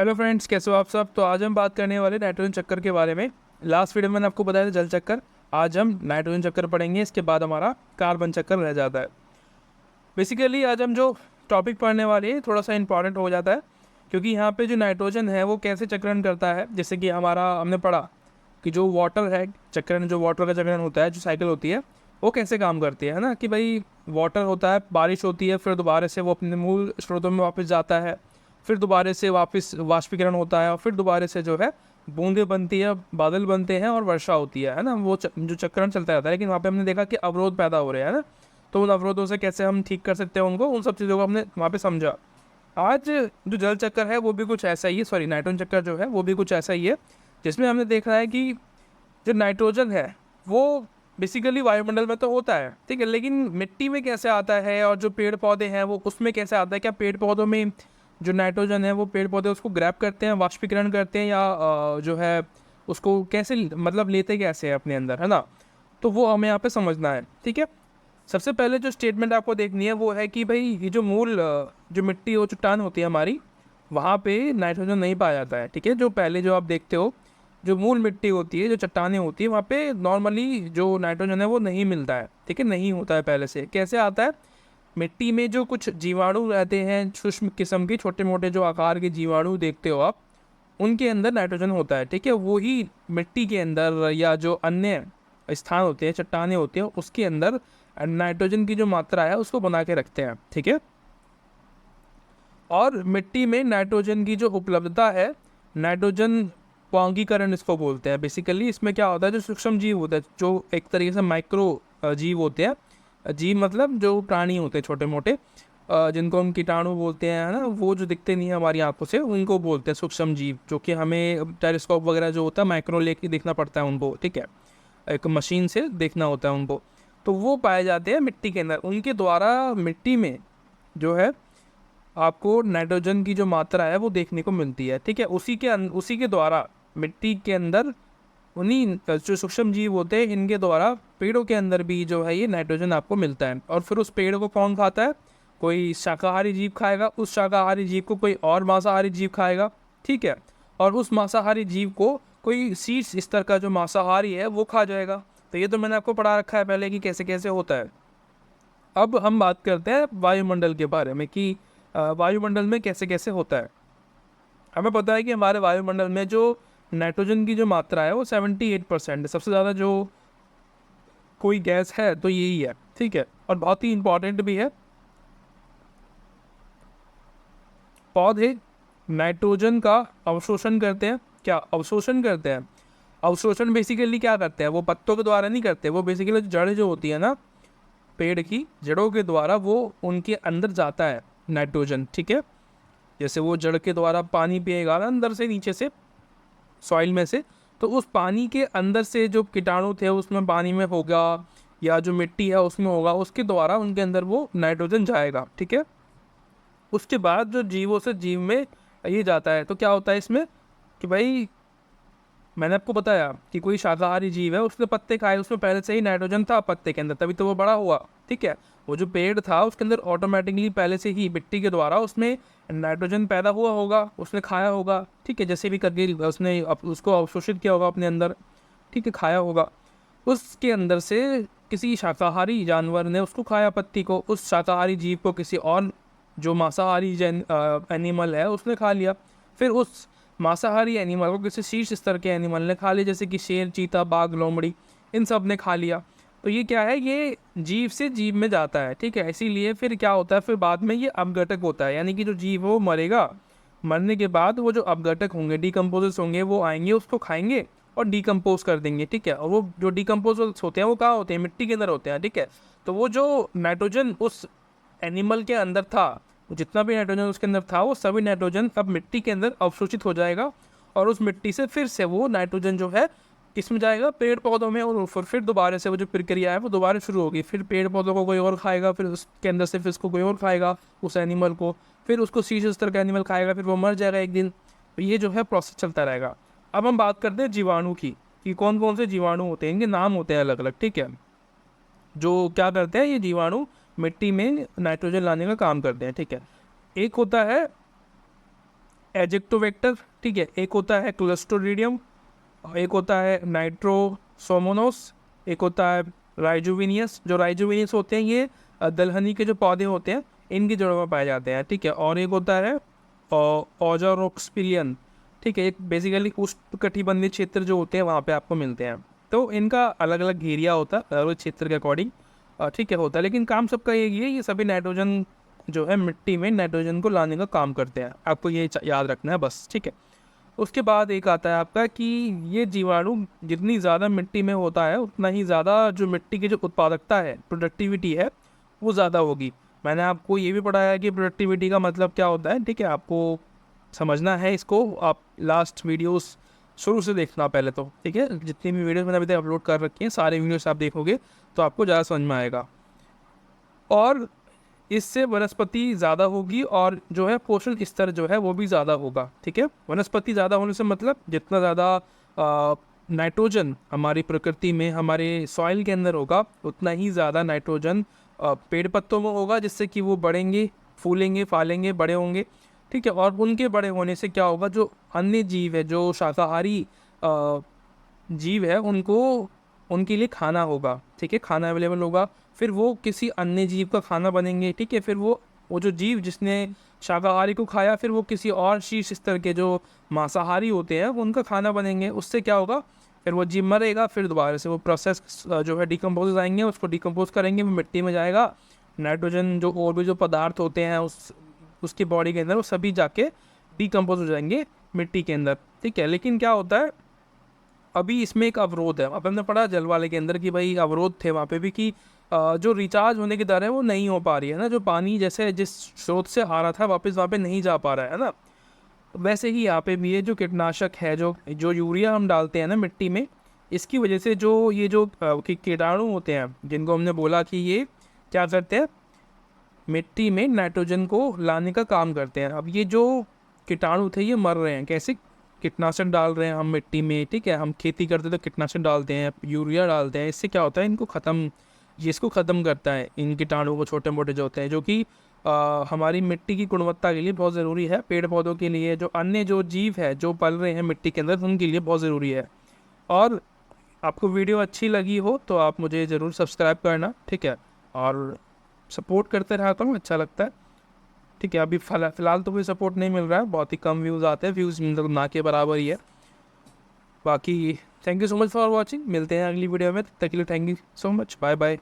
Hello friends, कैसे हो आप सब। तो आज हम बात करने वाले नाइट्रोजन चक्कर के बारे में। लास्ट वीडियो में मैंने आपको बताया था जल चक्कर। आज हम नाइट्रोजन चक्कर पढ़ेंगे, इसके बाद हमारा कार्बन चक्कर रह जाता है। बेसिकली आज हम जो टॉपिक पढ़ने वाले हैं थोड़ा सा इंपॉर्टेंट हो जाता है, क्योंकि यहाँ पे जो नाइट्रोजन है वो कैसे चक्रण करता है। जैसे कि हमारा हमने पढ़ा कि जो वाटर है चक्रण, जो वाटर का चक्रण होता है, जो साइकिल होती है वो कैसे काम करती है ना। कि भाई वाटर होता है, बारिश होती है, फिर दोबारा से वो अपने मूल स्रोतों में वापस जाता है, फिर दोबारा से वापस वाष्पीकरण होता है, और फिर दोबारा से जो है बूंदें बनती है, बादल बनते हैं और वर्षा होती है ना। वो जो चक्रण चलता रहता है। लेकिन वहाँ पे हमने देखा कि अवरोध पैदा हो रहे हैं ना, तो उन अवरोधों से कैसे हम ठीक कर सकते हैं उनको, उन सब चीज़ों को हमने वहाँ पे समझा। आज जो जल चक्कर है वो भी कुछ ऐसा ही है, सॉरी नाइट्रोजन चक्कर जो है वो भी कुछ ऐसा ही है, जिसमें हमने देखा है कि जो नाइट्रोजन है वो बेसिकली वायुमंडल में तो होता है, ठीक है, लेकिन मिट्टी में कैसे आता है और जो पेड़ पौधे हैं वो उसमें कैसे आता है। क्या पेड़ पौधों में जो नाइट्रोजन है वो पेड़ पौधे उसको ग्रैब करते हैं, वाष्पीकरण करते हैं, या जो है उसको कैसे मतलब लेते कैसे हैं अपने अंदर, है ना। तो वो हमें यहाँ पे समझना है, ठीक है। सबसे पहले जो स्टेटमेंट आपको देखनी है वो है कि भाई ये जो मूल जो मिट्टी हो चट्टान होती है हमारी, वहाँ पे नाइट्रोजन नहीं पाया जाता है, ठीक है। जो पहले जो आप देखते हो जो मूल मिट्टी होती है, जो चट्टानें होती है, वहाँ पे नॉर्मली जो नाइट्रोजन है वो नहीं मिलता है, ठीक है, नहीं होता है पहले से। कैसे आता है? मिट्टी में जो कुछ जीवाणु रहते हैं, सूक्ष्म किस्म के छोटे मोटे जो आकार के जीवाणु देखते हो आप, उनके अंदर नाइट्रोजन होता है, ठीक है। वही मिट्टी के अंदर या जो अन्य स्थान होते हैं, चट्टानें होती हैं, उसके अंदर नाइट्रोजन की जो मात्रा है उसको बना के रखते हैं, ठीक है। और मिट्टी में नाइट्रोजन की जो उपलब्धता है, नाइट्रोजन पांगीकरण इसको बोलते हैं। बेसिकली इसमें क्या होता है, जो सूक्ष्म जीव होता है, जो एक तरीके से माइक्रो जीव होते हैं। जीव मतलब जो प्राणी होते हैं छोटे मोटे, जिनको हम कीटाणु बोलते हैं, है ना। वो जो दिखते नहीं है हमारी आंखों से, उनको बोलते हैं सूक्ष्म जीव, जो कि हमें टेलीस्कोप वगैरह जो होता है माइक्रो लेके देखना पड़ता है उनको, ठीक है, एक मशीन से देखना होता है उनको। तो वो पाए जाते हैं मिट्टी के अंदर, उनके द्वारा मिट्टी में जो है आपको नाइट्रोजन की जो मात्रा है वो देखने को मिलती है, ठीक है। उसी के द्वारा मिट्टी के अंदर उन्हीं जो सूक्ष्म जीव होते हैं इनके द्वारा पेड़ों के अंदर भी जो है ये नाइट्रोजन आपको मिलता है। और फिर उस पेड़ को कौन खाता है? कोई शाकाहारी जीव खाएगा, उस शाकाहारी जीव को कोई और मांसाहारी जीव खाएगा, ठीक है। और उस मांसाहारी जीव को कोई शीर्ष स्तर का जो मांसाहारी है वो खा जाएगा। तो ये तो मैंने आपको पढ़ा रखा है पहले कि कैसे कैसे होता है। अब हम बात करते हैं वायुमंडल के बारे में कि वायुमंडल में कैसे कैसे होता है। हमें पता है कि हमारे वायुमंडल में जो नाइट्रोजन की जो मात्रा है वो 78% है। सबसे ज़्यादा जो कोई गैस है तो यही है, ठीक है। और बहुत ही इंपॉर्टेंट भी है। पौधे नाइट्रोजन का अवशोषण करते हैं। क्या अवशोषण करते हैं? अवशोषण बेसिकली क्या करते हैं? वो पत्तों के द्वारा नहीं करते, वो बेसिकली जड़ जो होती है ना पेड़ की, जड़ों के द्वारा वो उनके अंदर जाता है नाइट्रोजन, ठीक है। जैसे वो जड़ के द्वारा पानी पिएगा ना अंदर से, नीचे से, सॉइल में से, तो उस पानी के अंदर से जो कीटाणु थे उसमें पानी में होगा, या जो मिट्टी है उसमें होगा, उसके द्वारा उनके अंदर वो नाइट्रोजन जाएगा, ठीक है। उसके बाद जो जीवों से जीव में ये जाता है, तो क्या होता है इसमें कि भाई मैंने आपको बताया कि कोई शाकाहारी जीव है, उसने पत्ते खाए, उसमें पहले से ही नाइट्रोजन था पत्ते के अंदर, तभी तो वो बड़ा हुआ, ठीक है। वो जो पेड़ था उसके अंदर ऑटोमेटिकली पहले से ही मिट्टी के द्वारा उसमें नाइट्रोजन पैदा हुआ होगा, उसने खाया होगा, ठीक है, जैसे भी करके उसने उसको अवशोषित किया होगा अपने अंदर, ठीक है, खाया होगा। उसके अंदर से किसी शाकाहारी जानवर ने उसको खाया पत्ती को, उस शाकाहारी जीव को किसी और जो मांसाहारी एनिमल है उसने खा लिया। फिर उस मांसाहारी एनिमल को किसी शीर्ष स्तर के एनिमल ने खा लिया, जैसे कि शेर, चीता, बाघ, लोमड़ी, इन सब ने खा लिया। तो ये क्या है, ये जीव से जीव में जाता है, ठीक है। इसीलिए फिर क्या होता है, फिर बाद में ये अपघटक होता है, यानी कि जो जीव वो मरेगा, मरने के बाद वो जो अपघटक होंगे, डिकम्पोजर्स होंगे, वो आएंगे, उसको खाएंगे और डिकम्पोज कर देंगे, ठीक है। और वो जो डिकम्पोज होते हैं वो कहाँ होते हैं? मिट्टी के अंदर होते हैं, ठीक है। तो वो जो नाइट्रोजन उस एनिमल के अंदर था, जितना भी नाइट्रोजन उसके अंदर था, वो सभी नाइट्रोजन अब मिट्टी के अंदर अवशोषित हो जाएगा, और उस मिट्टी से फिर से वो नाइट्रोजन जो है किसमें जाएगा? पेड़ पौधों में। और फिर दोबारा से वो जो प्रक्रिया है वो दोबारा शुरू होगी, फिर पेड़ पौधों को कोई और खाएगा, फिर उसके अंदर से फिर उसको कोई और खाएगा उस एनिमल को, फिर उसको शीर्ष स्तर का एनिमल खाएगा, फिर वो मर जाएगा एक दिन। तो ये जो है प्रोसेस चलता रहेगा। अब हम बात करते हैं जीवाणु की, कि कौन कौन से जीवाणु होते हैं, इनके नाम होते हैं अलग अलग, ठीक है। जो क्या करते हैं ये जीवाणु? मिट्टी में नाइट्रोजन लाने का काम करते हैं, ठीक है। एक होता है एजेक्टोवेक्टर, ठीक है, एक होता है क्लोस्ट्रिडियम, एक होता है नाइट्रोसोमोनोस, एक होता है राइजोविनियस। जो राइजोविनियस होते हैं ये दलहनी के जो पौधे होते हैं इनकी जड़ों में पाए जाते हैं, ठीक है। और एक होता है ऑजारोक्सपिलियन, ठीक है, एक बेसिकली उष्णकटिबंधीय क्षेत्र जो होते हैं वहाँ पे आपको मिलते हैं। तो इनका अलग अलग घेरिया होता है अलग अलग क्षेत्र के अकॉर्डिंग, ठीक है, होता है। लेकिन काम सबका यही है, ये सभी नाइट्रोजन जो है मिट्टी में नाइट्रोजन को लाने का काम करते हैं, आपको ये याद रखना है बस, ठीक है। उसके बाद एक आता है आपका कि ये जीवाणु जितनी ज़्यादा मिट्टी में होता है उतना ही ज़्यादा जो मिट्टी की जो उत्पादकता है, प्रोडक्टिविटी है, वो ज़्यादा होगी। मैंने आपको ये भी पढ़ाया है कि प्रोडक्टिविटी का मतलब क्या होता है, ठीक है, आपको समझना है इसको, आप लास्ट वीडियोस शुरू से देखना पहले तो, ठीक है। जितनी भी वीडियोस मैंने अभी तक अपलोड कर रखी हैं सारे वीडियोस आप देखोगे तो आपको ज़्यादा समझ में आएगा। और इससे वनस्पति ज़्यादा होगी और जो है पोषण स्तर जो है वो भी ज़्यादा होगा, ठीक है। वनस्पति ज़्यादा होने से मतलब जितना ज़्यादा नाइट्रोजन हमारी प्रकृति में हमारे सॉइल के अंदर होगा उतना ही ज़्यादा नाइट्रोजन पेड़ पत्तों में होगा, जिससे कि वो बढ़ेंगे, फूलेंगे, फालेंगे, बड़े होंगे, ठीक है। और उनके बड़े होने से क्या होगा, जो अन्य जीव है, जो शाकाहारी जीव है, उनको उनके लिए खाना होगा, ठीक है, खाना अवेलेबल होगा। फिर वो किसी अन्य जीव का खाना बनेंगे, ठीक है। फिर वो जो जीव जिसने शाकाहारी को खाया फिर वो किसी और शीर्ष स्तर के जो मांसाहारी होते हैं वो उनका खाना बनेंगे। उससे क्या होगा, फिर वो जीव मरेगा, फिर दोबारा से वो प्रोसेस जो है डिकम्पोज आएंगे, उसको डिकम्पोज करेंगे, वो मिट्टी में जाएगा। नाइट्रोजन जो और भी जो पदार्थ होते हैं उसकी बॉडी के अंदर वो सभी जाके डिकम्पोज हो जाएंगे मिट्टी के अंदर, ठीक है। लेकिन क्या होता है, अभी इसमें एक अवरोध है। अब हमने पढ़ा जल वाले के अंदर कि भाई अवरोध थे वहाँ पे भी कि जो रिचार्ज होने की दर है वो नहीं हो पा रही है ना, जो पानी जैसे जिस स्रोत से आ रहा था वापस वहाँ पे नहीं जा पा रहा है ना। वैसे ही यहाँ पे भी ये जो कीटनाशक है, जो यूरिया हम डालते हैं ना मिट्टी में, इसकी वजह से जो ये जो कीटाणु होते हैं जिनको हमने बोला कि ये क्या करते हैं, मिट्टी में नाइट्रोजन को लाने का काम करते हैं। अब ये जो कीटाणु थे ये मर रहे हैं कैसे, कीटनाशक डाल रहे हैं हम मिट्टी में, ठीक है, हम खेती करते तो कीटनाशक डालते हैं, यूरिया डालते हैं, इससे क्या होता है इनको ख़त्म, ये इसको ख़त्म करता है इन कीटाणुओं को, छोटे मोटे जो होते हैं, जो कि हमारी मिट्टी की गुणवत्ता के लिए बहुत ज़रूरी है, पेड़ पौधों के लिए, जो अन्य जो जीव है जो पल रहे हैं मिट्टी के अंदर उनके लिए बहुत ज़रूरी है। और आपको वीडियो अच्छी लगी हो तो आप मुझे ज़रूर सब्सक्राइब करना, ठीक है, और सपोर्ट करते रहता हूँ, अच्छा लगता है, ठीक है। अभी फ़िलहाल तो कोई सपोर्ट नहीं मिल रहा है, बहुत ही कम व्यूज़ आते हैं, व्यूज़ मतलब ना के बराबर ही है। बाकी thank you so much for watching, मिलते हैं अगली वीडियो में, तब तक के लिए thank you so much, bye bye.